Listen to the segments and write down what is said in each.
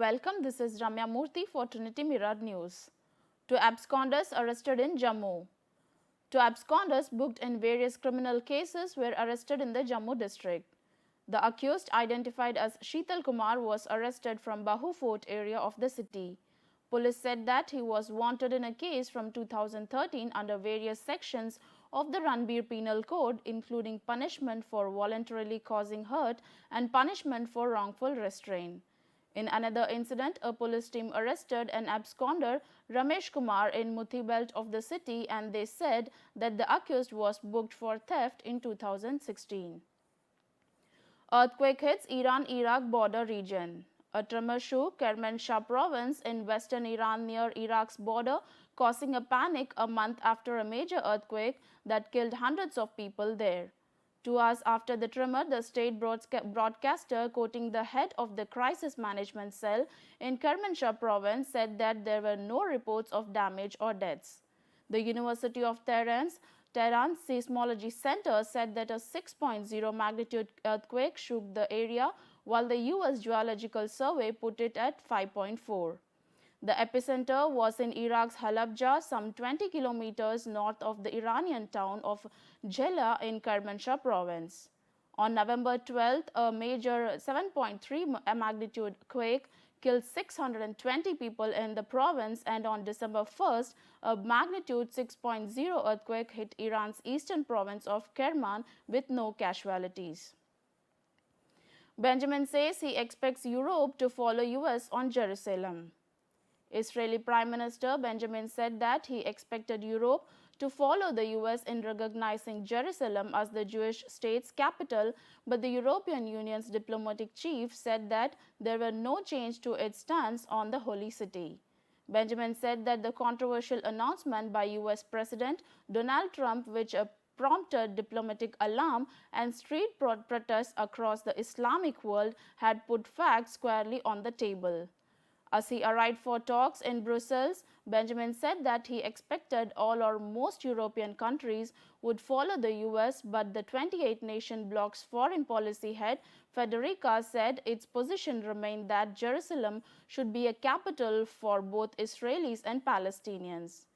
Welcome, this is Ramya Murthy for Trinity Mirror News. Two absconders arrested in Jammu. Two absconders booked in various criminal cases were arrested in the Jammu district. The accused, identified as Sheetal Kumar, was arrested from Bahu Fort area of the city. Police said that he was wanted in a case from 2013 under various sections of the Ranbir Penal Code, including punishment for voluntarily causing hurt and punishment for wrongful restraint. In another incident, a police team arrested an absconder, Ramesh Kumar, in Muthi belt of the city, and they said that the accused was booked for theft in 2016. Earthquake hits Iran-Iraq border region. A tremor shook Kermanshah province in western Iran near Iraq's border, causing a panic a month after a major earthquake that killed hundreds of people there. 2 hours after the tremor, the state broadcaster, quoting the head of the crisis management cell in Kermanshah province, said that there were no reports of damage or deaths. The University of Tehran's Seismology Center said that a 6.0 magnitude earthquake shook the area, while the U.S. Geological Survey put it at 5.4. The epicenter was in Iraq's Halabja, some 20 kilometers north of the Iranian town of Jela in Kermanshah province. On November 12th, a major 7.3 magnitude quake killed 620 people in the province, and on December 1st, a magnitude 6.0 earthquake hit Iran's eastern province of Kerman with no casualties. Benjamin says he expects Europe to follow US on Jerusalem. Israeli Prime Minister Benjamin said that he expected Europe to follow the US in recognizing Jerusalem as the Jewish state's capital, but the European Union's diplomatic chief said that there were no change to its stance on the holy city. Benjamin said that the controversial announcement by US President Donald Trump, which prompted diplomatic alarm and street protests across the Islamic world, had put facts squarely on the table. As he arrived for talks in Brussels, Benjamin said that he expected all or most European countries would follow the US, but the 28-nation bloc's foreign policy head, Federica, said its position remained that Jerusalem should be a capital for both Israelis and Palestinians.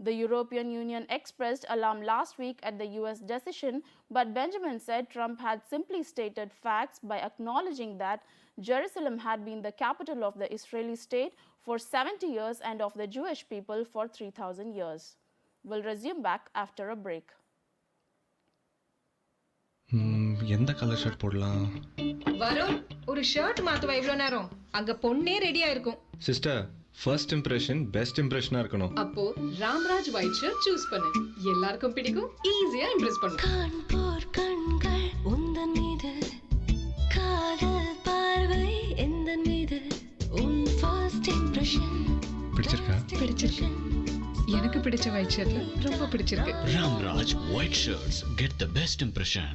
The European Union expressed alarm last week at the US decision, but Benjamin said Trump had simply stated facts by acknowledging that Jerusalem had been the capital of the Israeli state for 70 years and of the Jewish people for 3,000 years. We'll resume back after a break. எந்த colour shirt போடலாம்? வருண், ஒரு shirt மாத்துவா இவ்ளோ நேரம்? அங்க பொண்ணே ரெடியா இருக்கும். Sister, first impression best இம்ப்ரெஷனா இருக்கணும். அப்போ ராம்ராஜ் ஒயிட் ஷர்ட் சூஸ் பண்ணு. எல்லாருக்கும் பிடிக்கும், ஈஸியா இம்ப்ரெஸ் பண்ணும். காண்போர் கண்கள் உந்தன் மீது, காதல் பார்வை எந்தன் மீது, உன் ஃபர்ஸ்ட் இம்ப்ரெஷன் பிடிச்சிருக்கா? பிடிச்சிருக்கு. எனக்கு பிடிச்ச ஒயிட் ஷர்ட்ல ரொம்ப பிடிச்சிருக்கு. Ramraj White Shirts, get the best impression.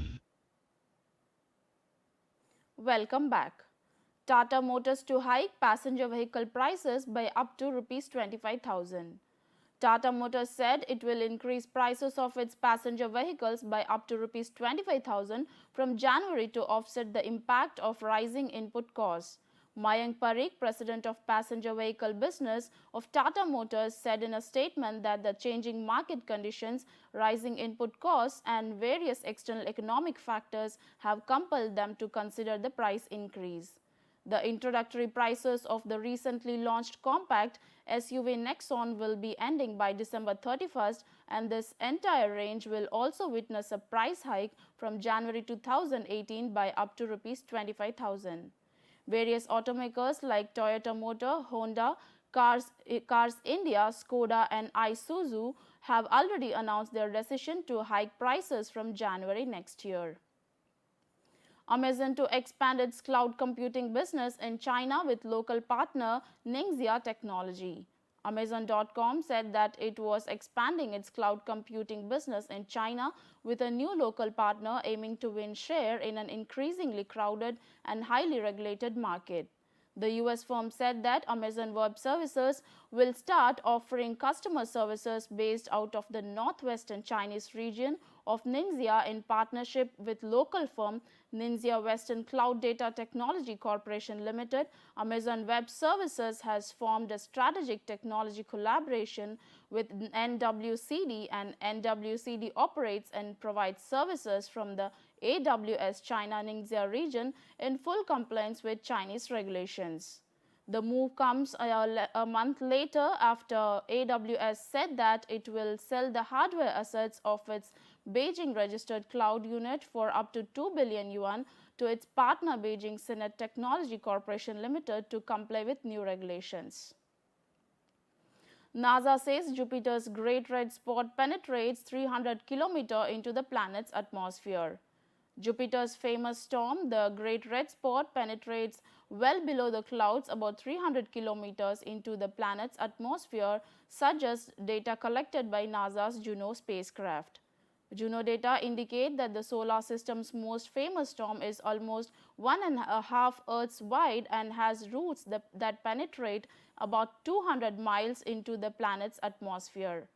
Welcome back. Tata Motors to hike passenger vehicle prices by up to Rs 25,000. Tata Motors said it will increase prices of its passenger vehicles by up to Rs 25,000 from January to offset the impact of rising input costs. Mayank Parikh, president of passenger vehicle business of Tata Motors, said in a statement that the changing market conditions, rising input costs, and various external economic factors have compelled them to consider the price increase. The introductory prices of the recently launched compact SUV Nexon will be ending by December 31st, and this entire range will also witness a price hike from January 2018 by up to Rs 25,000. Various automakers like Toyota Motor, Honda, Cars India, Skoda, and Isuzu have already announced their decision to hike prices from January next year. Amazon to expand its cloud computing business in China with local partner Ningxia Technology. Amazon.com said that it was expanding its cloud computing business in China with a new local partner aiming to win share in an increasingly crowded and highly regulated market. The US firm said that Amazon Web Services will start offering customer services based out of the northwestern Chinese region of Ninja in partnership with local firm Ninja Western Cloud Data Technology Corporation Limited, Amazon Web Services has formed a strategic technology collaboration with NWCD, and NWCD operates and provides services from the AWS China Ningxia region in full compliance with Chinese regulations. The move comes a month later after AWS said that it will sell the hardware assets of its Beijing registered cloud unit for up to 2 billion yuan to its partner Beijing Sinet Technology Corporation Limited to comply with new regulations. NASA says Jupiter's Great Red Spot penetrates 300 km into the planet's atmosphere. Jupiter's famous storm, the Great Red Spot, penetrates well below the clouds about 300 kilometers into the planet's atmosphere, suggests data collected by NASA's Juno spacecraft. Juno data indicate that the solar system's most famous storm is almost 1.5 Earths wide and has roots that penetrate about 200 miles into the planet's atmosphere.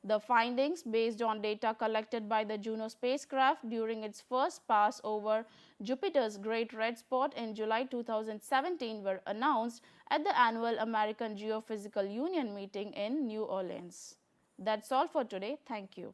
The findings, based on data collected by the Juno spacecraft during its first pass over Jupiter's Great Red Spot in July 2017, were announced at the annual American Geophysical Union meeting in New Orleans. That's all for today. Thank you.